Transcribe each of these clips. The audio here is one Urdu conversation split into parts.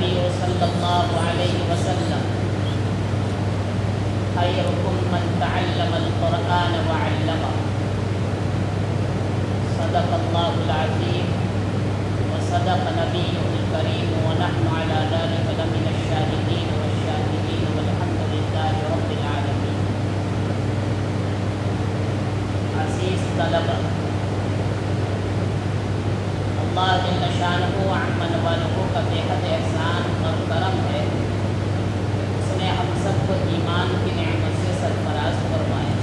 النبي صلى الله عليه وسلم خيركم من تعلم القرآن وعلمه صدق الله العظيم وصدق نبيه الكريم ونحن على ذلك لمن الشاهدين والشاهدين والحمد لله رب العالمين. عزیز طلبہ، اللہ جل شانہ عمن والہ کا بے حد احسان اور کرم ہے کہ اس نے ہم سب کو ایمان کی نعمت سے سرفراز فرمایا.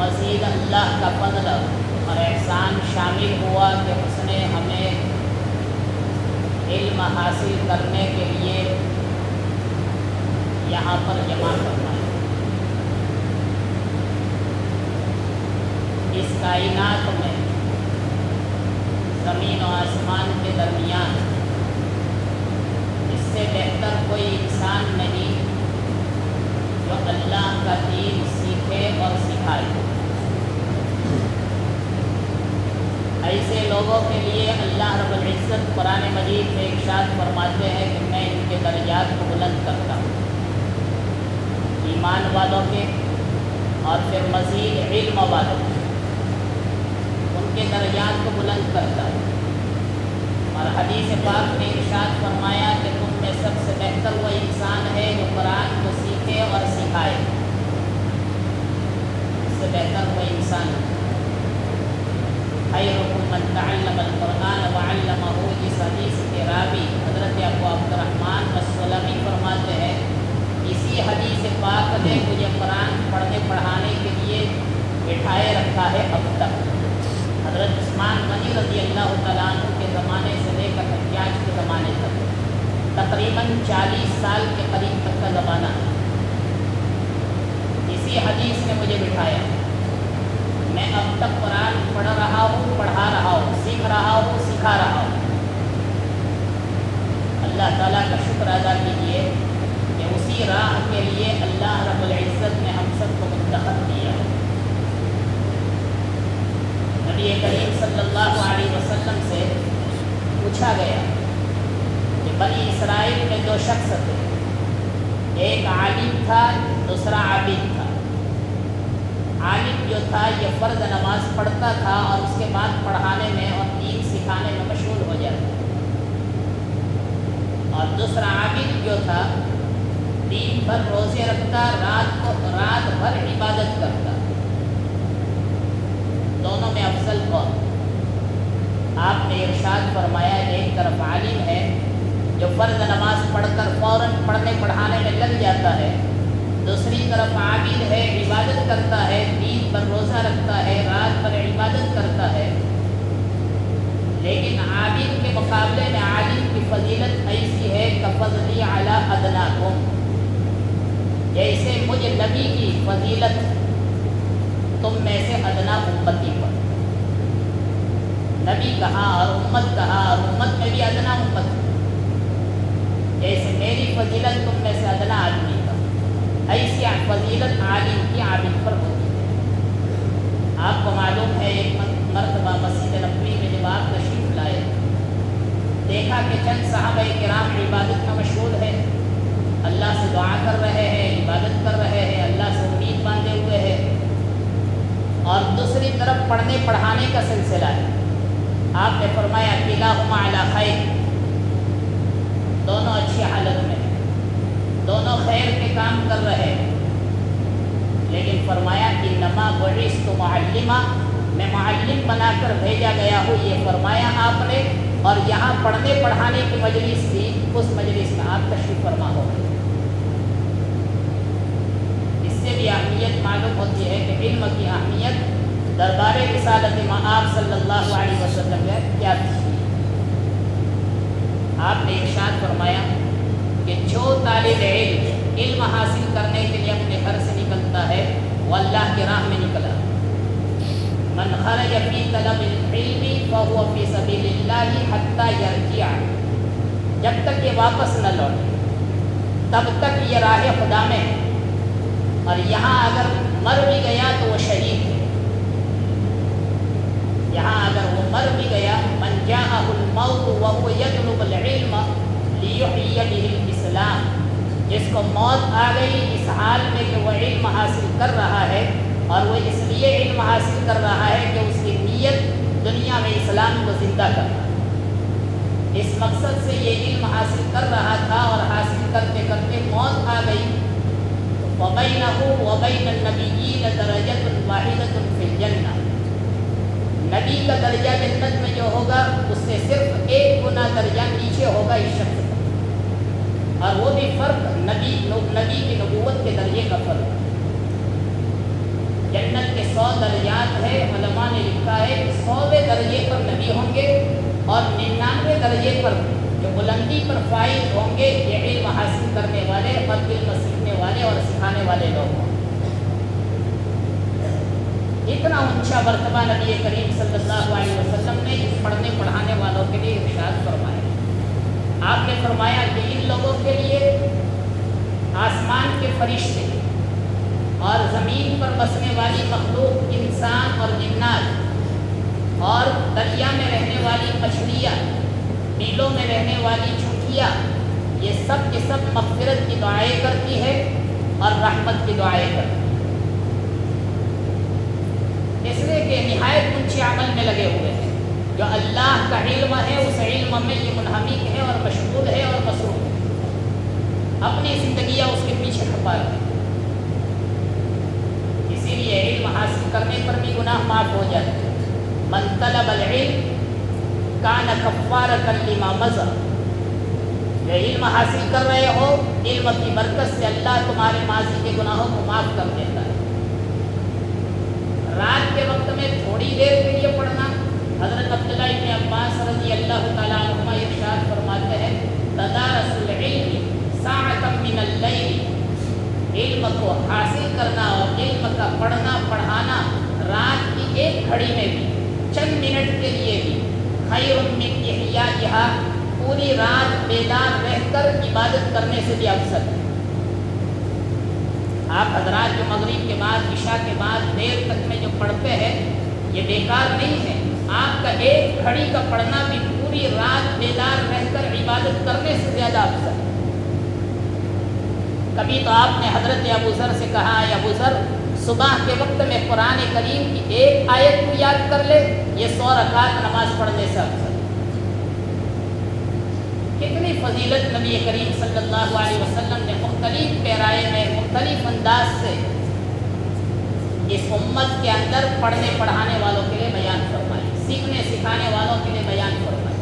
مزید اللہ کا فضل اور احسان شامل ہوا کہ اس نے ہمیں علم حاصل کرنے کے لیے یہاں پر جمع فرمایا. اس کائنات میں زمین و آسمان کے درمیان اس سے بہتر کوئی انسان نہیں جو اللہ کا دین سیکھے اور سکھائے. ایسے لوگوں کے لیے اللہ رب العزت قرآن مجید میں ارشاد فرماتے ہیں کہ میں ان کے درجات کو بلند کرتا ہوں، ایمان والوں کے اور پھر مزید علم والوں کے، ان کے درجات کو بلند کرتا ہے. اور حدیث پاک نے ارشاد فرمایا کہ تم میں سب سے بہتر وہ انسان ہے جو قرآن کو سیکھے اور سکھائے. اس سے بہتر وہ انسان ہے. خیرکم من تعلم القرآن وعلمہ. اس حدیث کے راوی حضرت ابو عبد الرحمن السلمی فرماتے ہیں اسی حدیث پاک نے مجھے قرآن پڑھنے پڑھانے کے لیے بٹھائے رکھا ہے اب تک. حضرت عثمان غنی رضی اللہ تعالیٰ عنہ کے زمانے سے لے کر حجاج کے زمانے تک تقریباً 40 سال کے قریب تک کا زمانہ ہے. اسی حدیث نے مجھے بٹھایا. میں اب تک قرآن پڑھ رہا ہوں، پڑھا رہا ہوں، سیکھ رہا ہوں، سکھا رہا ہوں. اللہ تعالیٰ کا شکر ادا کیجیے کہ اسی راہ کے لیے اللہ رب العزت نے ہم سب کو منتخب کیا. نبی کریم صلی اللہ علیہ وسلم سے پوچھا گیا کہ بنی اسرائیل میں 2 شخص تھے، ایک عالم تھا، دوسرا عابد تھا. عالم جو تھا یہ فرض نماز پڑھتا تھا اور اس کے بعد پڑھانے میں اور دین سکھانے میں مشغول ہو جاتا. اور دوسرا عابد جو تھا دن بھر روزے رکھتا، رات بھر عبادت کرتا. دونوں میں افضل کون؟ آپ نے ارشاد فرمایا ایک طرف عالم ہے جو فرض نماز پڑھ کر فوراً پڑھنے پڑھانے میں لگ جاتا ہے، دوسری طرف عابد ہے، عبادت کرتا ہے، دن پر روزہ رکھتا ہے، رات پر عبادت کرتا ہے. لیکن عابد کے مقابلے میں عالم کی فضیلت ایسی ہے کفضلی علی ادناکم، جیسے مجھ نبی کی فضیلت تم میں سے ادنا امتی پر. نبی کہا اور امت کہا، اور امت میں بھی ادنا امت، جیسے میری فضیلت تم میں سے ادنا آدمی پر، ایسی فضیلت عالم کی عابد پر ہوتی ہے. آپ کو معلوم ہے ایک مرتبہ مسجد نبوی میں جب آپ تشریف لائے، دیکھا کہ چند صحابہ کرام عبادت میں مشغول ہے، اللہ سے دعا کر رہے ہیں، عبادت کر رہے ہیں، اللہ سے امید باندھے ہوئے ہیں، اور دوسری طرف پڑھنے پڑھانے کا سلسلہ ہے. آپ نے فرمایا کلاہما علی خیر، دونوں اچھی حالت میں، دونوں خیر کے کام کر رہے ہیں. لیکن فرمایا انما بعثت معلما، میں معلم بنا کر بھیجا گیا ہوں، یہ فرمایا آپ نے. اور یہاں پڑھنے پڑھانے کی مجلس تھی، اس مجلس میں آپ تشریف فرما ہو گئے. اس سے بھی اہمیت معلوم ہوتی ہے کہ علم کی اہمیت دربار رسالت مآب صلی اللہ علیہ وسلم ہے کیا تھی. آپ نے ارشاد فرمایا کہ جو طالب علم حاصل کرنے کے لیے اپنے گھر سے نکلتا ہے وہ اللہ کی راہ میں نکلا. من خرج فی طلب العلم فهو فی سبیل اللہ حتی یرجع، جب تک یہ واپس نہ لوٹے تب تک یہ راہ خدا میں ہے، اور یہاں اگر مر بھی گیا تو وہ شہید ہے. یہاں اگر وہ مر بھی گیا، من جاءہ الموت وهو یطلب العلم لیحیی بہ الاسلام، جس کو موت آ گئی اس حال میں کہ وہ علم حاصل کر رہا ہے، اور وہ اس لیے علم حاصل کر رہا ہے کہ اس کی نیت دنیا میں اسلام کو زندہ کرنا، اس مقصد سے یہ علم حاصل کر رہا تھا، اور حاصل کرتے کرتے موت آ گئی، وَبَيْنَهُ وَبَيْنَ النَّبِيِّينَ دَرَجَةٌ وَاحِدَةٌ فِي الْجَنَّةِ، نبی کا درجہ جنت میں جو ہوگا اس سے صرف 1 گنا درجہ نیچے ہوگا اس شخص کا، اور وہ بھی فرق نبی کی نبوت کے درجے کا فرق۔ جنت کے 100 درجات ہے، علماء نے لکھا ہے کہ 100ویں درجے پر نبی ہوں گے، اور 99ویں درجے پر جو بلندی پر فائز ہوں گے یہ علم حاصل کرنے والے اور علم سیکھنے والے اور سکھانے والے لوگ ہوں۔ اتنا اونچا مرتبہ نبی کریم صلی اللہ علیہ وسلم نے پڑھنے پڑھانے والوں کے لیے ارشاد فرمایا۔ آپ نے فرمایا کہ ان لوگوں کے لیے آسمان کے فرشتے اور زمین پر بسنے والی مخلوق انسان اور جنات اور دریا میں رہنے والی مچھلیاں، نیلوں میں رہنے والی چونٹیاں، یہ سب کے سب مغفرت کی دعائیں کرتی ہے اور رحمت کی دعائیں کرتی ہے، اس لیے کہ نہایت اونچے عمل میں لگے ہوئے ہیں۔ جو اللہ کا علم ہے اس علم میں یہ منہمک ہے اور مشغول ہے اور مصروف ہے، اپنی زندگیاں اس کے پیچھے کھپا رہے ہیں، اسی لیے علم حاصل کرنے پر بھی گناہ معاف ہو جاتے ہیں۔ من طلب العلم کان کفارۃ لما مضی، جو علم حاصل کر رہے ہو علم کی برکت سے اللہ تمہارے ماضی کے گناہوں کو معاف کر دیتا ہے۔ رات کے وقت میں تھوڑی دیر کے لیے پڑھنا، حضرت عبداللہ ابن عباس رضی اللہ تعالیٰ عنہما ارشاد فرماتے ہیں تدارس العلم ساعۃ من اللیل، علم کو حاصل کرنا اور علم کا پڑھنا پڑھانا رات کی 1 گھڑی میں بھی، چند منٹ کے لیے بھی، خیر من احیائہا، پوری رات بیدار رہ کر عبادت کرنے سے بھی افضل ہے۔ آپ حضرات جو مغرب کے بعد عشاء کے بعد دیر تک میں جو پڑھتے ہیں یہ بیکار نہیں ہے، آپ کا 1 گھڑی کا پڑھنا بھی پوری رات بیدار رہ کر عبادت کرنے سے زیادہ افضل ہے۔ کبھی تو آپ نے حضرت ابو ذر سے کہا اے ابو ذر صبح کے وقت میں قرآن کریم کی 1 آیت کو یاد کر لے، یہ 100 رکعت نماز پڑھنے سے افضل۔ کتنی فضیلت نبی کریم صلی اللہ علیہ وسلم نے مختلف پیرائے میں مختلف انداز سے اس امت کے اندر پڑھنے پڑھانے والوں کے لیے بیان فرمائی، سیکھنے سکھانے والوں کے لیے بیان فرمائی۔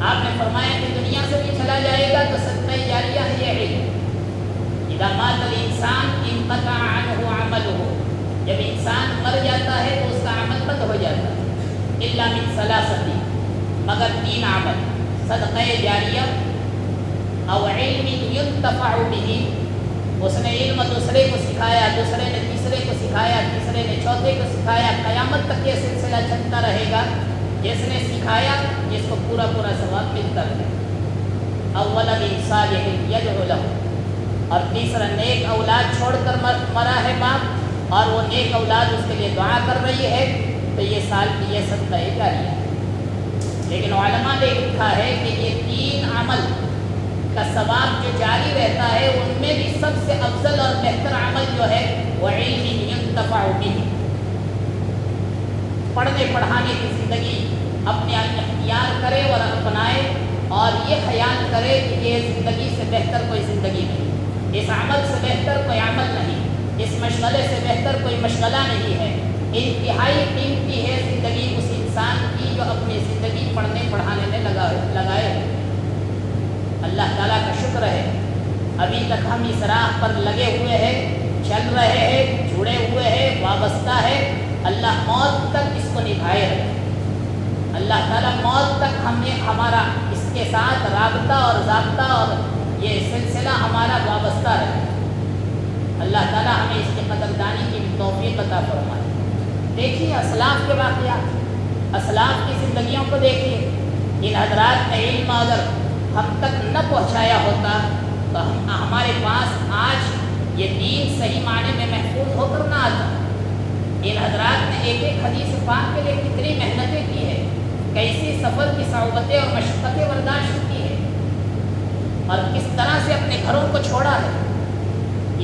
آپ نے فرمایا کہ دنیا سے بھی چلا جائے گا تو صدقہ جاریہ ہے یہ علم۔ اذا مات الانسان انقطع عنہ عملہ، جب انسان مر جاتا ہے تو اس کا عمل بند ہو جاتا ہے، الا من ثلاثۃ، مگر 3 عمل، صدقہ جاریہ او علم ينتفع به، اس نے علم دوسرے کو سکھایا، دوسرے نے تیسرے کو سکھایا، تیسرے نے چوتھے کو سکھایا، قیامت تک یہ سلسلہ چلتا رہے گا، جس نے سکھایا جس کو پورا پورا ثواب ملتا رہے گا۔ او ولد صالح یدعو لہ، اور تیسرا نیک اولاد چھوڑ کر مرا ہے باپ اور وہ نیک اولاد اس کے لیے دعا کر رہی ہے، تو یہ سال کی یہ صدقہ جاریہ ہے۔ لیکن علماء نے لکھا ہے کہ یہ 3 عمل کا ثواب جو جاری رہتا ہے ان میں بھی سب سے افضل اور بہتر عمل جو ہے وہ علم ينتفع به، پڑھنے پڑھانے کی زندگی اپنے اختیار کرے اور اپنائے، اور یہ خیال کرے کہ یہ زندگی سے بہتر کوئی زندگی نہیں، اس عمل سے بہتر کوئی عمل نہیں، اس مشغلے سے بہتر کوئی مشغلہ نہیں ہے۔ انتہائی قیمتی ہے زندگی اس انسان کی جو اپنی زندگی پڑھنے پڑھانے میں لگائے۔ اللہ تعالیٰ کا شکر ہے ابھی تک ہم اس راہ پر لگے ہوئے ہیں، چل رہے ہیں، جڑے ہوئے ہیں، وابستہ ہے۔ اللہ موت تک اس کو نبھائے رہے، اللہ تعالیٰ موت تک ہمارا اس کے ساتھ رابطہ اور ضابطہ اور یہ سلسلہ ہمارا وابستہ رہے۔ اللہ تعالیٰ ہمیں اس کی قدردانی کی توفیق عطا فرمائے۔ دیکھیے اسلاف کے واقعات، اسلاف کی زندگیوں کو دیکھیے، ان حضرات نے علم اگر ہم تک نہ پہنچایا ہوتا تو ہمارے پاس آج یہ دین صحیح معنی میں محفوظ ہو کر نہ آتا۔ ان حضرات نے ایک ایک حدیث پاک کے لیے کتنی محنتیں کی ہے، کیسی سفر کی صعوبتیں اور مشقتیں برداشت کی ہے، اور کس طرح سے اپنے گھروں کو چھوڑا ہے۔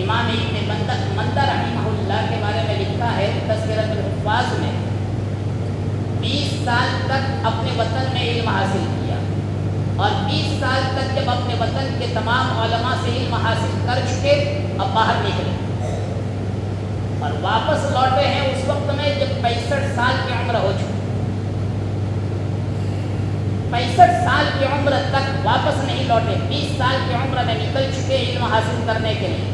امام ابن مندہ رحمہ اللہ کے بارے میں لکھا ہے تذکرۃ الحفاظ میں، 20 سال تک اپنے وطن میں علم حاصل کیا، اور 20 سال تک جب اپنے وطن کے تمام علماء سے علم حاصل کر چکے اب باہر نکلے اور واپس لوٹے ہیں اس وقت میں جب 65 سال کی عمر ہو چکی۔ 65 سال کی عمر تک واپس نہیں لوٹے، 20 سال کی عمر میں نکل چکے علم حاصل کرنے کے لیے،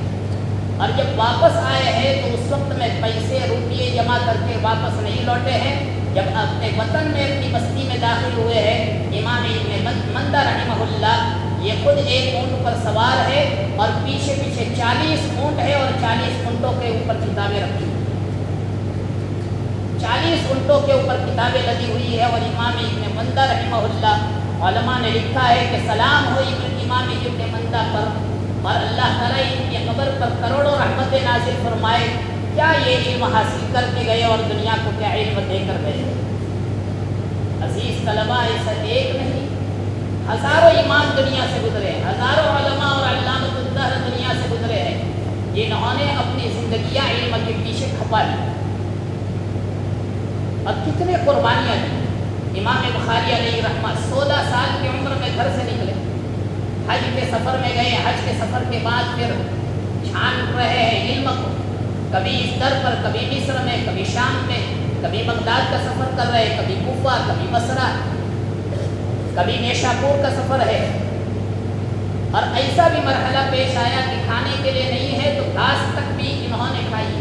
اور جب واپس آئے ہیں تو اس وقت میں پیسے روپیے جمع کر کے واپس نہیں لوٹے ہیں۔ جب اپنے وطن میں اپنی بستی میں داخل ہوئے ہیں، امام ابن مندہ رحمہ اللہ یہ خود ایک اونٹ پر سوار ہے اور پیچھے پیچھے 40 اونٹ ہے، اور 40 اونٹوں کے اوپر کتابیں رکھی ہوئی ہیں، 40 اونٹوں کے اوپر کتابیں لگی ہوئی ہے۔ اور امام ابن مندہ رحمہ اللہ علماء نے لکھا ہے کہ سلام ہو امام ابن مندہ پر، اور اللہ تعالیٰ ان کی قبر پر کروڑوں رحمت نازل فرمائے۔ کیا یہ علم حاصل کر کے گئے اور دنیا کو کیا علم دے کر گئے۔ عزیز طلباء، ایسا ایک نہیں، ہزاروں امام دنیا سے گزرے، ہزاروں علماء اور علامۃ الدہر دنیا سے گزرے ہیں جنہوں نے اپنی زندگیاں علم کے پیچھے کھپا لی اور کتنے قربانیاں دی۔ امام بخاری علیہ رحمہ 16 سال کی عمر میں گھر سے نکلے، حج کے سفر میں گئے، حج کے سفر کے بعد پھر چھان رہے ہیں علم کو، کبھی اس در پر، کبھی مصر میں، کبھی شام میں، کبھی بغداد کا سفر کر رہے، کبھی کوفہ، کبھی بصرہ، کبھی نیشاپور کا سفر ہے۔ اور ایسا بھی مرحلہ پیش آیا کہ کھانے کے لیے نہیں ہے تو گھاس تک بھی انہوں نے کھائی۔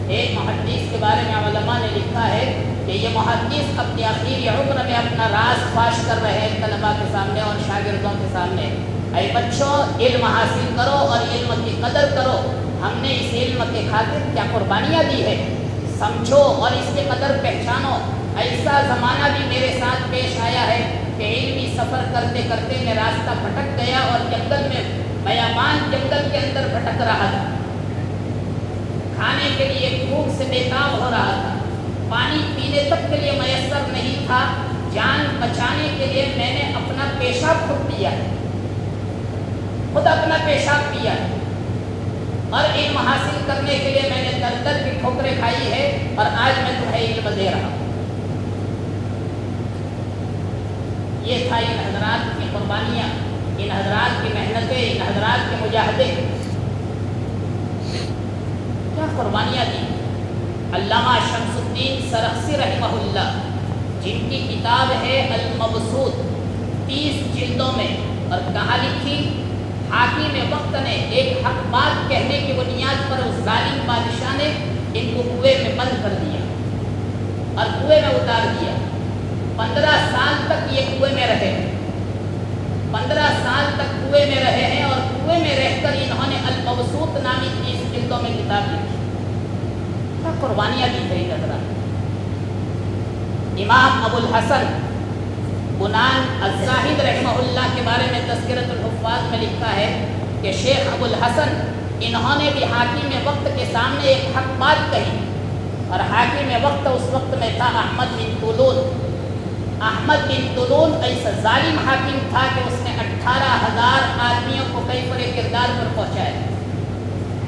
ایک محدث کے بارے میں علماء نے لکھا ہے کہ یہ محدث اپنی آخری عمر میں اپنا راز فاش کر رہے ہیں طلباء کے سامنے اور شاگردوں کے سامنے۔ اے بچوں، علم حاصل کرو اور علم کی قدر کرو، ہم نے اس علم کے خاطر کیا قربانیاں دی ہے، سمجھو اور اس کی قدر پہچانو۔ ایسا زمانہ بھی میرے ساتھ پیش آیا ہے کہ علمی سفر کرتے کرتے میں راستہ بھٹک گیا اور جنگل میں، بیابان جنگل کے اندر بھٹک رہا تھا، کھانے کے لیے بھوک سے بےتاب ہو رہا تھا، پانی پینے تک کے لیے میسر نہیں تھا، جان بچانے کے لیے میں نے اپنا پیشاب خود پیا، خود اپنا پیشاب پیا، اور علم حاصل کرنے کے لیے میں نے در در کی ٹھوکریں کھائی ہے، اور آج میں تمہیں علم دے رہا ہوں۔ یہ تھا ان حضرات کی قربانیاں، ان حضرات کی محنتیں، ان حضرات کے مجاہدے، کیا قربانیاں دی۔ علامہ شمس الدین سرخسی رحمہ اللہ، جن کی کتاب ہے المبسوط 30 جلدوں میں، اور کہاں لکھی، حاکم وقت نے ایک حق بات کہنے کی بنیاد پر اس ظالم بادشاہ نے ان کو کنویں میں بند کر دیا اور کنویں میں اتار دیا۔ 15 سال تک یہ کنویں میں رہے، 15 سال تک کنویں میں رہے ہیں، اور کنویں میں رہ کر انہوں نے المبسوط نامی 30 جلدوں میں کتاب لکھی۔ کیا قربانیاں دی گئی حضرات۔ امام ابو الحسن بنان الزاہد رحمہ اللہ کے بارے میں تذکرۃ الحفاظ میں لکھا ہے کہ شیخ ابو الحسن انہوں نے بھی حاکم وقت کے سامنے ایک حق بات کہی، اور حاکم وقت اس وقت میں تھا احمد بن طولون۔ احمد بن طولون ایسا ظالم حاکم تھا کہ اس نے 18,000 آدمیوں کو کیفر کردار پر پہنچایا،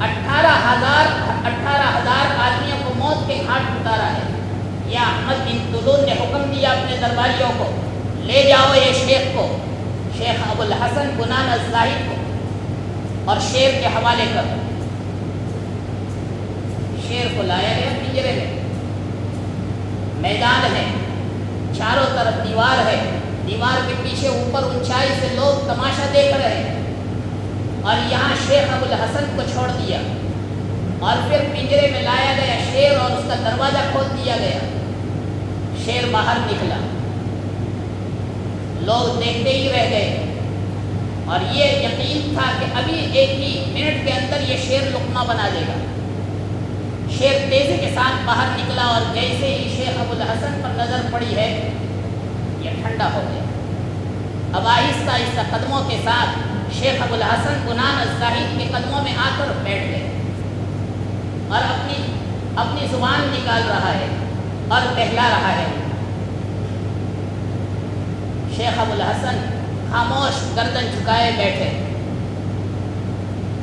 18,000 آدمیوں کو موت کے گھاٹ اتارا ہے۔ یہ احمد بن طولون نے حکم دیا اپنے درباریوں کو، لے جاؤ یہ شیخ کو، شیخ ابو الحسن بنان الزاہد کو، اور شیر کے حوالے کر۔ شیر کو لایا گیا پنجرے میں، میدان ہے، چاروں طرف دیوار ہے، دیوار کے پیچھے اوپر اونچائی سے لوگ تماشا دیکھ رہے ہیں، اور یہاں شیخ ابو الحسن کو چھوڑ دیا، اور پھر پنجرے میں لایا گیا شیر، اور اس کا دروازہ کھول دیا گیا۔ شیر باہر نکلا، لوگ دیکھتے ہی رہ گئے، اور یہ یقین تھا کہ ابھی ایک ہی منٹ کے اندر یہ شیر لقمہ بنا دے گا۔ شیر تیزی کے ساتھ باہر نکلا، اور جیسے ہی شیخ ابو الحسن پر نظر پڑی ہے یہ ٹھنڈا ہو گیا۔ اب آہستہ آہستہ قدموں کے ساتھ شیخ ابو الحسن بنان الزاہد کے قدموں میں آ کر بیٹھ گئے۔ اور اپنی زبان نکال رہا ہے اور کہلا رہا ہے۔ شیخ ابو الحسن خاموش گردن جھکائے بیٹھے۔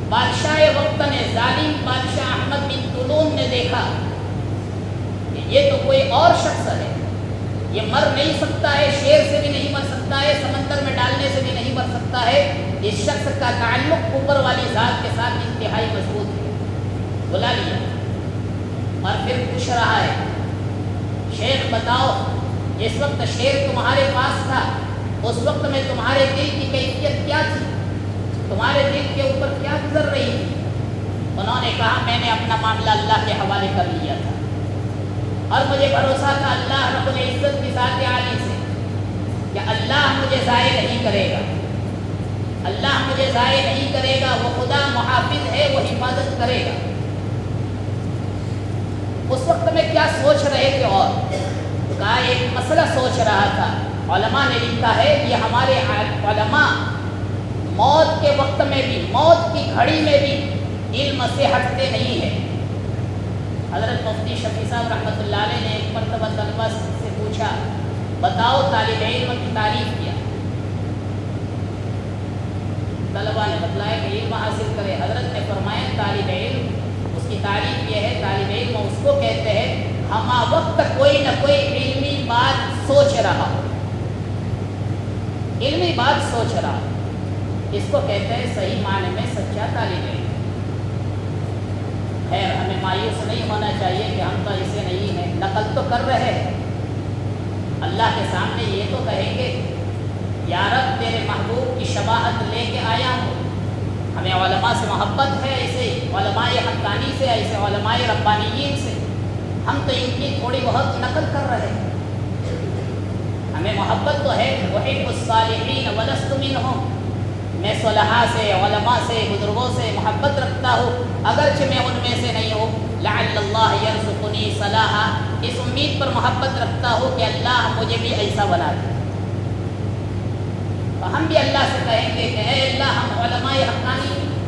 بادشاہ وقت نے، ظالم بادشاہ احمد بن طولون نے دیکھا کہ یہ تو کوئی اور شخص ہے، یہ مر نہیں سکتا ہے، شیر سے بھی نہیں مر سکتا ہے، سمندر میں ڈالنے سے بھی نہیں مر سکتا ہے، اس شخص کا تعلق اوپر والی ذات کے ساتھ انتہائی مضبوط ہے۔ بلا لیا اور پھر پوچھ رہا ہے، شیخ بتاؤ، جس وقت شیر تمہارے پاس تھا اس وقت میں تمہارے دل کی کیفیت کیا تھی؟ تمہارے دل کے اوپر کیا گزر رہی تھی؟ انہوں نے کہا، میں نے اپنا معاملہ اللہ کے حوالے کر لیا تھا اور مجھے بھروسہ تھا اللہ رب العزت کی ذات عالی سے کہ اللہ مجھے ضائع نہیں کرے گا، اللہ مجھے ضائع نہیں کرے گا، وہ خدا محافظ ہے، وہ حفاظت کرے گا۔ اس وقت میں کیا سوچ رہے تھے؟ اور کہا ایک مسئلہ سوچ رہا تھا۔ علماء نے لکھا ہے کہ ہمارے علماء موت کے وقت میں بھی، موت کی گھڑی میں بھی علم سے ہٹتے نہیں ہیں۔ حضرت مفتی شفیع صاحب رحمۃ اللہ علیہ نے ایک مرتبہ طلبہ سے پوچھا، بتاؤ طالب علم کی تعریف کیا؟ طلبہ نے بتلایا کہ علم حاصل کرے۔ حضرت نے فرمایا، طالب علم، اس کی تعریف یہ ہے، طالب علم اس کو کہتے ہیں ہمہ وقت کوئی نہ کوئی علمی بات سوچ رہا، علمی بات سوچ رہا، اس کو کہتے ہیں صحیح معنی میں سچا طالب علم۔ خیر، ہمیں مایوس نہیں ہونا چاہیے کہ ہم تو ایسے نہیں ہیں، نقل تو کر رہے ہیں، اللہ کے سامنے یہ تو کہیں گے، یا رب تیرے محبوب کی شباہت لے کے آیا ہوں۔ ہمیں علماء سے محبت ہے، ایسے علماء حقانی سے، ایسے علماء ربانیین سے، ہم تو ان کی تھوڑی بہت نقل کر رہے ہیں۔ ہمیں محبت تو ہے، احب الصالحین ولست منہم، میں صلحاء سے، علماء سے، بزرگوں سے محبت رکھتا ہوں، اگرچہ میں ان میں سے نہیں ہوں۔ لعل اللہ یرزقنی صلاحا، اس امید پر محبت رکھتا ہوں کہ اللہ مجھے بھی ایسا بنا دے۔ تو ہم بھی اللہ سے کہیں گے کہ اے اللہ، ہم علماء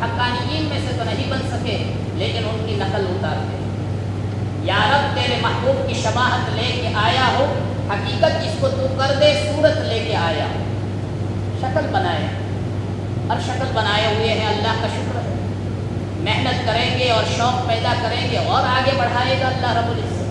حقانیین میں سے تو نہیں بن سکے، لیکن ان کی نقل اتارتے ہیں۔ یا رب تیرے محبوب کی شباہت لے کے آیا ہو، حقیقت جس کو تو کر دے، صورت لے کے آیا ہو، شکل بنائے، اور شکل بنائے ہوئے ہیں، اللہ کا شکر ہے۔ محنت کریں گے اور شوق پیدا کریں گے اور آگے بڑھائے گا اللہ رب العزت۔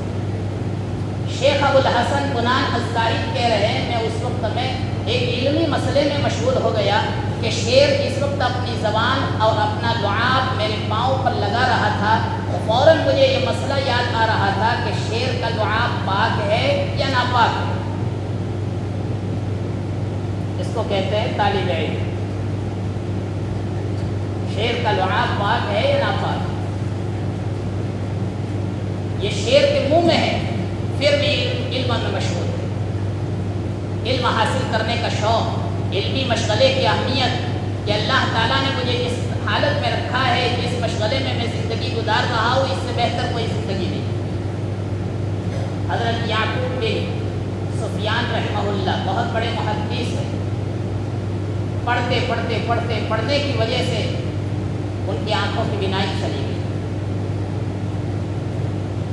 شیخ ابو الحسن بنان الزاہد کہہ رہے ہیں، میں اس وقت میں ایک علمی مسئلے میں مشغول ہو گیا کہ شیر اس وقت اپنی زبان اور اپنا لعاب میرے پاؤں پر لگا رہا تھا، تو فوراً مجھے یہ مسئلہ یاد آ رہا تھا کہ شیر کا لعاب پاک ہے یا ناپاک ہے۔ اس کو کہتے ہیں طالب علم۔ شیر کا لعاب پاک ہے یا ناپاک؟ یہ شیر کے منہ میں ہے، پھر بھی علم میں مشغول ہے۔ علم حاصل کرنے کا شوق، علمی مشغلے کی اہمیت، کہ اللہ تعالیٰ نے مجھے جس حالت میں رکھا ہے، جس مشغلے میں زندگی گزار رہا ہوں، اس سے بہتر کوئی زندگی نہیں۔ حضرت یعقوب بن سفیان رحمہ اللہ بہت بڑے محدث ہیں، پڑھنے کی وجہ سے ان کی آنکھوں کی بینائی چلی گئی۔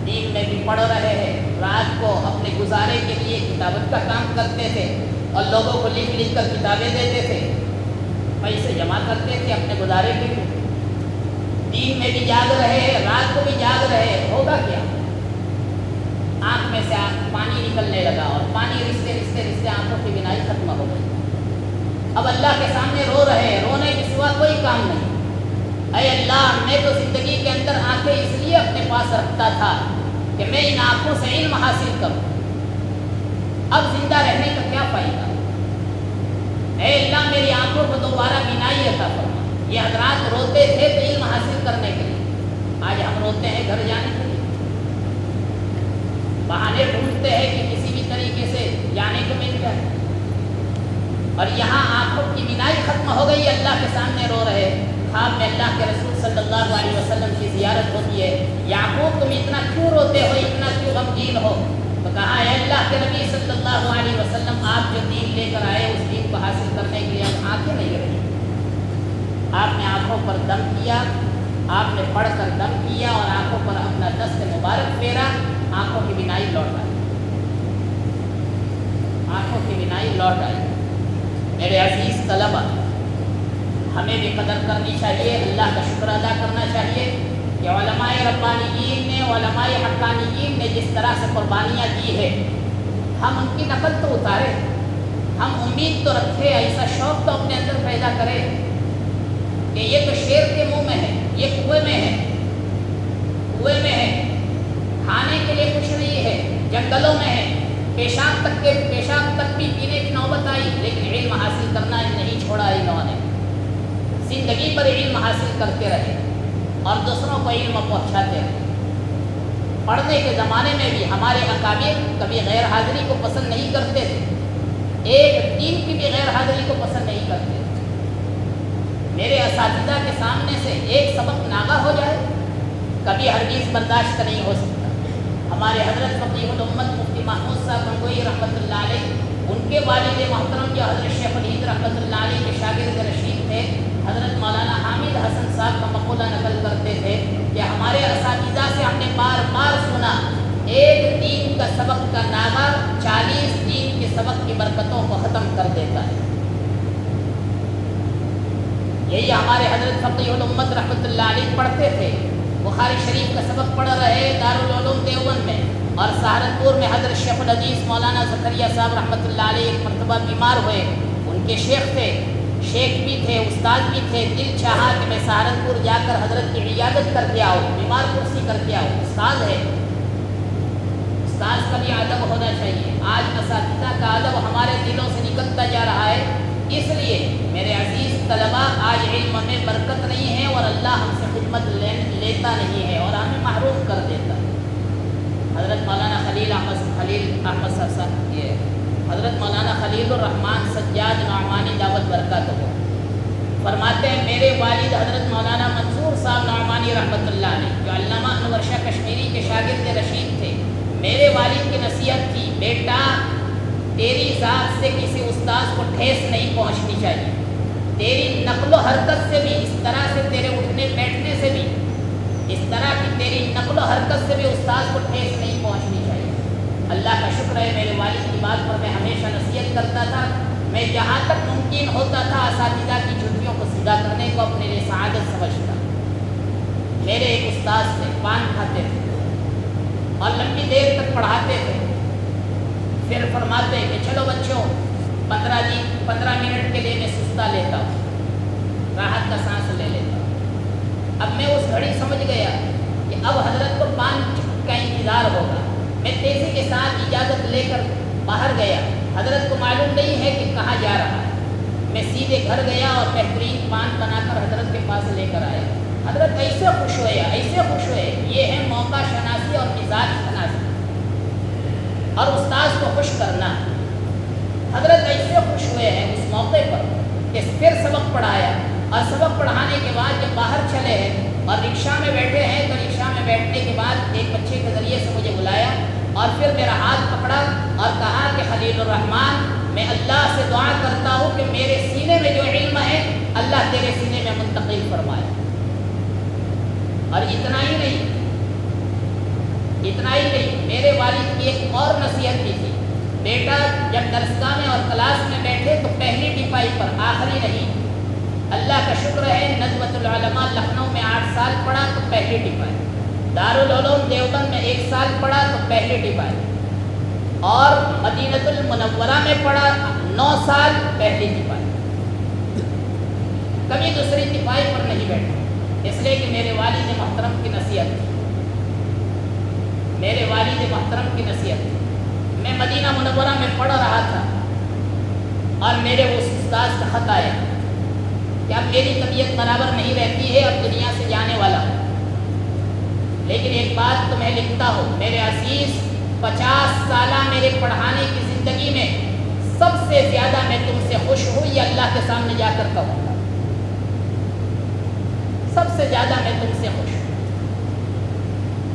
دین میں بھی پڑھ رہے ہیں، رات کو اپنے گزارے کے لیے کتابت کا کام کرتے تھے اور لوگوں کو لکھ لکھ کر کتابیں دیتے تھے، پیسے جمع کرتے تھے اپنے گزارے کے لیے۔ دین میں بھی جاگ رہے ہیں، رات کو بھی جاگ رہے ہیں، ہوگا کیا؟ آنکھ میں سے پانی نکلنے لگا اور پانی رستے رستے رستے آنکھوں کی بینائی ختم ہو گئی۔ اب اللہ کے سامنے رو رہے ہیں، رونے کے سوا کوئی کام نہیں۔ اے اللہ، میں تو زندگی کے اندر آنکھیں اس لیے اپنے پاس رکھتا تھا کہ میں ان آنکھوں سے علم حاصل کروں، اب زندہ رہنے کا کیا فائدہ؟ اے اللہ، میری آنکھوں کو دوبارہ بینائی عطا فرما۔ یہ حضرات روتے تھے تو علم حاصل کرنے کے لیے، آج ہم روتے ہیں گھر جانے کے لیے، بہانے ڈھونڈتے ہیں کہ کسی بھی طریقے سے جانے کو مل جائے، اور یہاں آنکھوں کی بینائی ختم ہو گئی، اللہ کے سامنے رو رہے۔ خواب میں اللہ کے رسول صلی اللہ علیہ وسلم کی زیارت ہوتی ہے، یعقوب تم اتنا کیوں روتے ہو، اتنا کیوں غمگین ہو؟ تو کہا اے اللہ کے نبی صلی اللہ علیہ وسلم، آپ جو دین لے کر آئے اس دین کو حاصل کرنے کے لیے اب آنکھیں نہیں رہی، آپ نے آنکھوں پر دم کیا آپ نے پڑھ کر دم کیا اور آنکھوں پر اپنا دست مبارک پھیرا، آنکھوں کی بینائی لوٹ آئی، آنکھوں کی بینائی لوٹ آئی۔ میرے عزیز طلبہ، ہمیں بھی قدر کرنی چاہیے، اللہ کا شکر ادا کرنا چاہیے کہ علماء ربانیین نے، علماء حقانیین نے جس طرح سے قربانیاں دی ہے، ہم ان کی نقل تو اتارے، ہم امید تو رکھے، ایسا شوق تو اپنے اندر پیدا کرے کہ یہ تو شیر کے منہ میں ہے، یہ کنویں میں ہے، کنویں میں ہے، کھانے کے لیے کچھ نہیں ہے، جنگلوں میں ہے، پیشاب تک بھی پینے کی نوبت آئی، لیکن علم حاصل کرنا نہیں چھوڑا انہوں نے، زندگی پر علم حاصل کرتے رہے اور دوسروں کو علم پہنچاتے رہے۔ پڑھنے کے زمانے میں بھی ہمارے اکابر کبھی غیر حاضری کو پسند نہیں کرتے تھے، ایک دین کی بھی غیر حاضری کو پسند نہیں کرتے تھے۔ میرے اساتذہ کے سامنے سے ایک سبق ناغہ ہو جائے کبھی ہرگز برداشت نہیں ہو سکتا۔ ہمارے حضرت فقیہ الامت مفتی محمود صاحب گنگوئی رحمۃ اللہ علیہ، ان کے والد محترم جو حضرت شیخ الہند رحمۃ اللہ علیہ کے شاگرد رشید تھے، حضرت مولانا حامد حسن صاحب کا مقولہ نقل کرتے تھے کہ ہمارے اساتذہ سے ہم نے بار بار سنا، ایک دین کا سبق کا ناغہ 40 دین کے سبق کی برکتوں کو ختم کر دیتا ہے۔ یہی ہمارے حضرت فقیہ الامت رحمۃ اللہ علیہ پڑھتے تھے، بخاری شریف کا سبق پڑھ رہے دارالعلوم دیوبند میں، اور سہارنپور میں حضرت شیخ الحدیث مولانا زکریا صاحب رحمۃ اللہ علیہ ایک مرتبہ بیمار ہوئے، ان کے شیخ تھے، شیخ بھی تھے، استاد بھی تھے، دل چاہا کہ میں سہارنپور جا کر حضرت کی عیادت کر کے آؤں، بیمار کرسی کر کے آؤں، استاد ہے، استاد کا بھی ادب ہونا چاہیے۔ آج اساتذہ کا ادب ہمارے دلوں سے نکلتا جا رہا ہے، اس لیے میرے عزیز طلباء، آج علم میں برکت نہیں ہے اور اللہ ہم سے خدمت لیتا نہیں ہے اور ہمیں محروم کر دیتا ہے۔ حضرت مولانا خلیل احمد صاحب، یہ حضرت مولانا خلیل الرحمان سجاد نعمانی دعوت برکات ہو، فرماتے ہیں میرے والد حضرت مولانا منصور صاحب نعمانی رحمۃ اللہ علیہ جو علامہ انور شاہ کشمیری کے شاگرد رشید تھے، میرے والد کی نصیحت تھی، بیٹا تیری ذات سے کسی استاذ کو ٹھیس نہیں پہنچنی چاہیے، تیری نقل و حرکت سے بھی، اس طرح سے تیرے اٹھنے بیٹھنے سے بھی، اس طرح کی تیری نقل و حرکت سے بھی استاذ کو ٹھیس نہیں پہنچنی چاہیے۔ اللہ کا شکر ہے میرے والد کی بات پر میں ہمیشہ نصیحت کرتا تھا، میں جہاں تک ممکن ہوتا تھا اساتذہ کی چھٹیوں کو سیدھا کرنے کو اپنے لیے سعادت سمجھتا۔ میرے ایک استاذ تھے، پان کھاتے تھے اور لمبی دیر تک پڑھاتے تھے، پھر فرماتے کہ چلو بچوں 15 منٹ کے لیے میں سستا لیتا ہوں، راحت کا سانس لے لیتا ہوں۔ اب میں اس گھڑی سمجھ گیا کہ اب حضرت کو 5 کا انتظار ہوگا، میں تیزی کے ساتھ اجازت لے کر باہر گیا، حضرت کو معلوم نہیں ہے کہ کہاں جا رہا ہے، میں سیدھے گھر گیا اور بہترین پان بنا کر حضرت کے پاس لے کر آیا۔ حضرت ایسے خوش ہوئے، ایسے خوش ہوئے، یہ ہے موقع شناسی اور مزاج شناسی اور استاذ کو خوش کرنا۔ حضرت ایسے خوش ہوئے ہیں اس موقع پر کہ پھر سبق پڑھایا، اور سبق پڑھانے کے بعد جب باہر چلے ہیں اور رکشہ میں بیٹھے ہیں تو رکشہ میں بیٹھنے کے بعد ایک بچے کے ذریعے سے مجھے بلایا اور پھر میرا ہاتھ پکڑا اور کہا کہ خلیل الرحمان، میں اللہ سے دعا کرتا ہوں کہ میرے سینے میں جو علم ہے اللہ تیرے سینے میں منتقل فرمائے۔ اور اتنا ہی نہیں، میرے والد کی ایک اور نصیحت بھی تھی، بیٹا جب درسگاہ میں اور کلاس میں بیٹھے تو پہلی ٹپائی پر، آخری نہیں۔ اللہ کا شکر ہے نظمت العلماء لکھنؤ میں 8 سال پڑھا تو پہلی ٹپائی، دارالعلوم دیوبند میں 1 سال پڑھا تو پہلی ٹپائی، اور مدینہ المنورہ میں پڑھا 9 سال پہلی ٹپائی، کبھی دوسری ٹپائی پر نہیں بیٹھا، اس لیے کہ میرے والد محترم کی نصیحت تھی، میرے والد محترم کی نصیحت تھی۔ میں مدینہ منورہ میں پڑھ رہا تھا اور میرے اس استاذ کا خط آیا کہ اب میری طبیعت برابر نہیں رہتی ہے، اب دنیا سے جانے والا ہوں، لیکن ایک بات تمہیں لکھتا ہوں میرے عزیز، 50 سالہ میرے پڑھانے کی زندگی میں سب سے زیادہ میں تم سے خوش ہوں، یہ اللہ کے سامنے جا کر کہوں گا، سب سے زیادہ میں تم سے خوش ہوں۔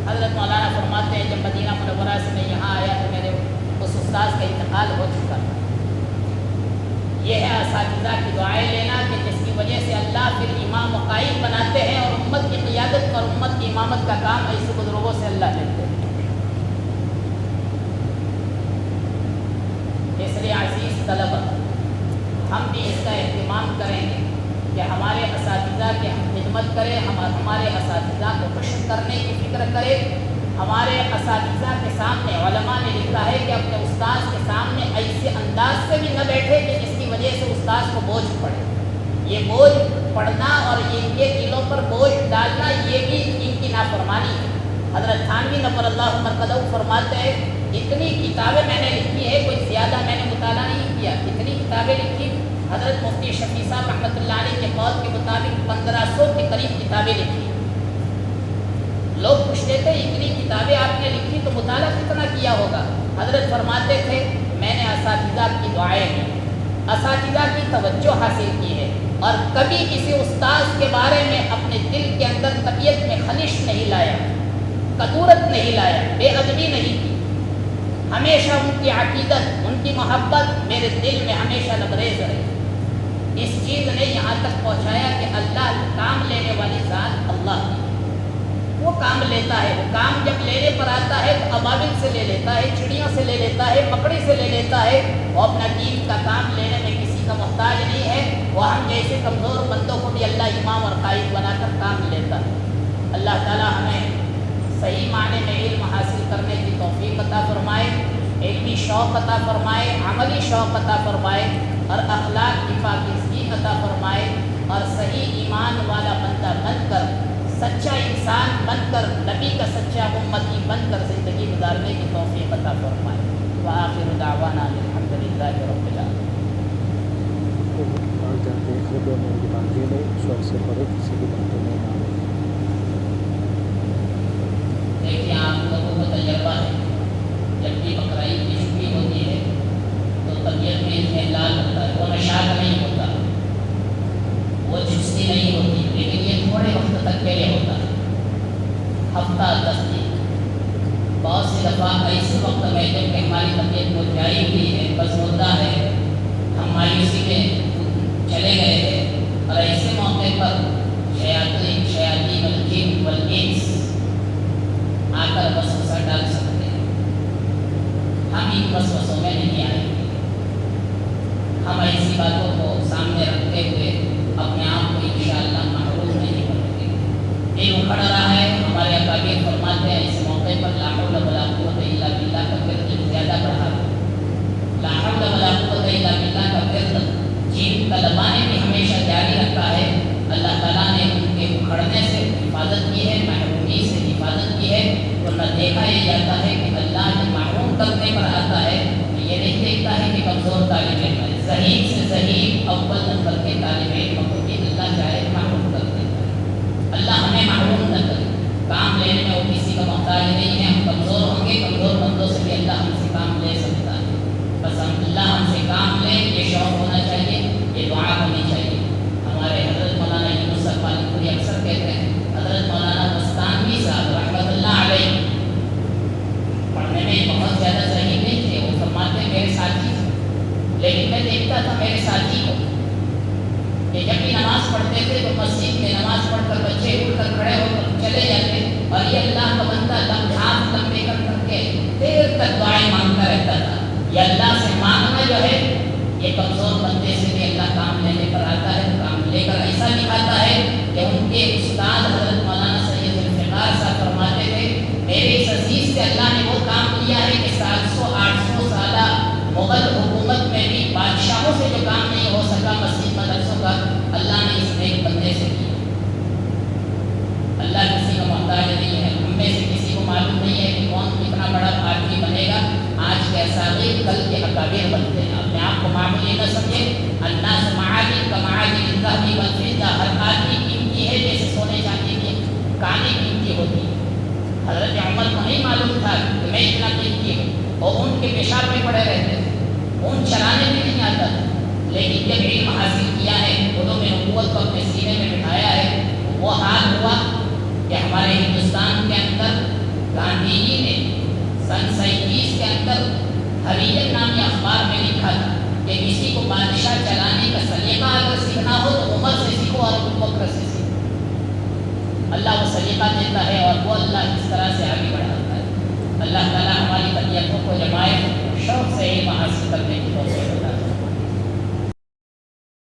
حضرت مولانا فرماتے ہیں جب مدینہ منورہ سے میں یہاں آیا تو میرے اس استاذ کا انتقال ہو چکا تھا۔ یہ ہے اساتذہ کی دعائیں لینا کہ جس کی وجہ سے اللہ پھر امام و قائم بناتے ہیں اور امت کی قیادت اور امت کی امامت کا کام ایسے بزرگوں سے اللہ لیتے ہیں۔ اس لیے عزیز طلبہ، ہم بھی اس کا اہتمام کریں گے کہ ہمارے اساتذہ کی ہم خدمت کریں، ہمارے اساتذہ کو خوش کرنے کی فکر کریں۔ ہمارے اساتذہ کے سامنے علماء نے لکھا ہے کہ اپنے استاذ کے سامنے ایسے انداز سے بھی نہ بیٹھے کہ جس کی وجہ سے استاذ کو بوجھ پڑے۔ یہ بوجھ پڑنا اور یہ دلوں پر بوجھ ڈالنا یہ بھی ان کی نافرمانی ہے۔ حضرت تھانوی نور اللہ مرقدہ فرماتے ہیں اتنی کتابیں میں نے لکھی ہے، کوئی زیادہ میں نے مطالعہ نہیں کیا، اتنی کتابیں لکھی۔ حضرت مفتی شفیع صاحب رحمۃ اللہ علیہ کے قول کے مطابق 1500 کے قریب کتابیں لکھی۔ لوگ پوچھتے تھے اتنی کتابیں آپ نے لکھی تو مطالعہ کتنا کیا ہوگا؟ حضرت فرماتے تھے میں نے اساتذہ کی دعائیں دی، اساتذہ کی توجہ حاصل کی ہے، اور کبھی کسی استاذ کے بارے میں اپنے دل کے اندر طبیعت میں خلش نہیں لایا، کدورت نہیں لایا، بے ادبی نہیں کی۔ ہمیشہ ان کی عقیدت، ان کی محبت میرے دل میں ہمیشہ لبریز رہی۔ اس چیز نے یہاں تک پہنچایا کہ اللہ کام لینے والی ذات اللہ کی، وہ کام لیتا ہے۔ وہ کام جب لینے پر آتا ہے تو ابابل سے لے لیتا ہے، چڑیوں سے لے لیتا ہے، مکڑی سے لے لیتا ہے۔ وہ اپنا دین کا کام لینے میں کسی کا محتاج نہیں ہے۔ وہ ہم جیسے کمزور بندوں کو بھی اللہ امام اور قائد بنا کر کام لیتا ہے۔ اللہ تعالی ہمیں صحیح معنی میں علم حاصل کرنے کی توفیق عطا فرمائے، علمی شوق عطا فرمائے، عملی شوق عطا فرمائے، اور اخلاق کی پاکیزگی عطا فرمائے، اور صحیح ایمان والا بندہ بن کر، سچا انسان بن کر، نبی کا سچا امتی بن کر زندگی گزارنے کی توفیق عطا فرمائے۔ وآخر دعوانا الحمدللہ رب العالمین۔ دیکھیے آپ لوگوں کو تجربہ ہے، جب بھی بقرعید کی چھٹی ہوتی ہے تو طبیعت میں اضطراب ہوتا ہے، وہ نشاط نہیں ہوتا، وہ چستی نہیں ہوتی، لیکن یہ تھوڑے وقت تک کے لیے ہوتا ہے، ہفتہ 10 دن۔ بہت سی دفعہ ایسے وقت میں جب کہ ہماری طبیعت کو جاری ہوئی ہے، بس ہوتا ہے، ہم مایوسی میں چلے گئے تھے، اور ایسے موقع پر شیاطین الجن والانس آ کر وسوسہ ڈال سکتے ہیں۔ ہم ان وسوسوں میں نہیں آئیں گے، ہم ایسی باتوں کو سامنے رکھتے ہوئے اپنے آپ کو انشاءاللہ محروم نہیں کریں گے۔ یہ اکھڑ رہا ہے، ہمارے اکابر فرماتے ہیں اس موقع پر لا حول ولا قوت الا باللہ کا ورد زیادہ بڑھا دو۔ لا حول ولا قوت الا باللہ کا ورد جن کا دبانے بھی ہمیشہ جاری رکھا ہے، اللہ تعالیٰ نے ان کے اکھڑنے سے حفاظت کی ہے، محرومی سے حفاظت کی ہے۔ ورنہ دیکھا یہ جاتا ہے کہ اللہ جب محروم کرنے پر آتا ہے تو یہ نہیں دیکھتا ہے کہ کمزور طالب علم ہے، ذہین سے ذہین اول نمبر کے طالب علم کو بھی اللہ چاہے محروم کر دیتا ہے۔ اللہ ہمیں محروم نہ کرے، کام لینے میں وہ کسی کا محتاج نہیں ہے۔ ہم کمزور ہوں گے، کمزور بندوں سے بھی اللہ ہم سے کام لے سکتا ہے، بس اللہ ہم سے کام لے، یہ شوق ہونا چاہیے، یہ دعا ہونی چاہیے۔ ہمارے حضرت مولانا یونس صاحب پالی اکثر کہتے ہیں، حضرت مولانا مستانوی صاحب رحمۃ اللہ علیہ پڑھنے میں بہت زیادہ ذہین نہیں تھے، وہ فرماتے میرے ساتھی تھے، لیکن میں دیکھتا تھا میرے ساتھی کو کہ جب بھی نماز پڑھتے تھے تو مسجد میں نماز پڑھ کر بچے اٹھ کر کھڑے ہو کر چلے جاتے، اور یہ اللہ کا بندہ ہاتھ لمبے کر کر کے دیر تک دعائیں مانگتا رہتا تھا۔ یہ اللہ سے مانگنا جو ہے، یہ کمزور بندے سے بھی اللہ کام لینے پر آتا ہے، کام لے کر ایسا دکھاتا ہے کہ ان کے استاد حضرت مولانا سید ذوالفقار صاحب فرماتے تھے میرے اس عزیز سے اللہ نے وہ کام کیا ہے کہ 700-800 سالہ مغل حکومت میں بھی بادشاہوں سے جو کام نہیں ہو سکا مسجد مدرسوں کا، اللہ نے اس ایک بندے سے کیا۔ اللہ کسی کا محتاج نہیں ہے، ہم میں سے کسی کو معلوم نہیں ہے کہ کون کتنا بڑا آدمی بنے گا۔ آج کے اساتذہ کل کے اکابر بنتے ہیں، اپنے آپ کو معمولی نہ سمجھے۔ الناس معادن کا معادن الذهب والفضة، ہر آدمی قیمتی ہے جیسے سونے چاندی کی کانیں قیمتی ہوتی ہیں۔ حضرت عمر کو نہیں معلوم تھا کہ میں اتنا قیمتی ہوں، اور ان کے پیشاب میں پڑے رہتے تھے، ان چلانے بھی نہیں آتا تھا، لیکن جب علم حاصل کیا ہے، علوم نبوت کو اپنے سینے میں بٹھایا ہے، وہ حال ہوا کہ ہمارے ہندوستان کے اندر گاندھی جی نے سن 37 کے اندر حریت نامی اخبار میں لکھا تھا کہ کسی کو بادشاہ چلانے کا سلیقہ اگر سیکھنا ہو تو عمر سے سیکھو اور ابو بکر سے سیکھو۔ اللہ وہ سلیقہ دیتا ہے اور وہ اللہ اس طرح سے آگے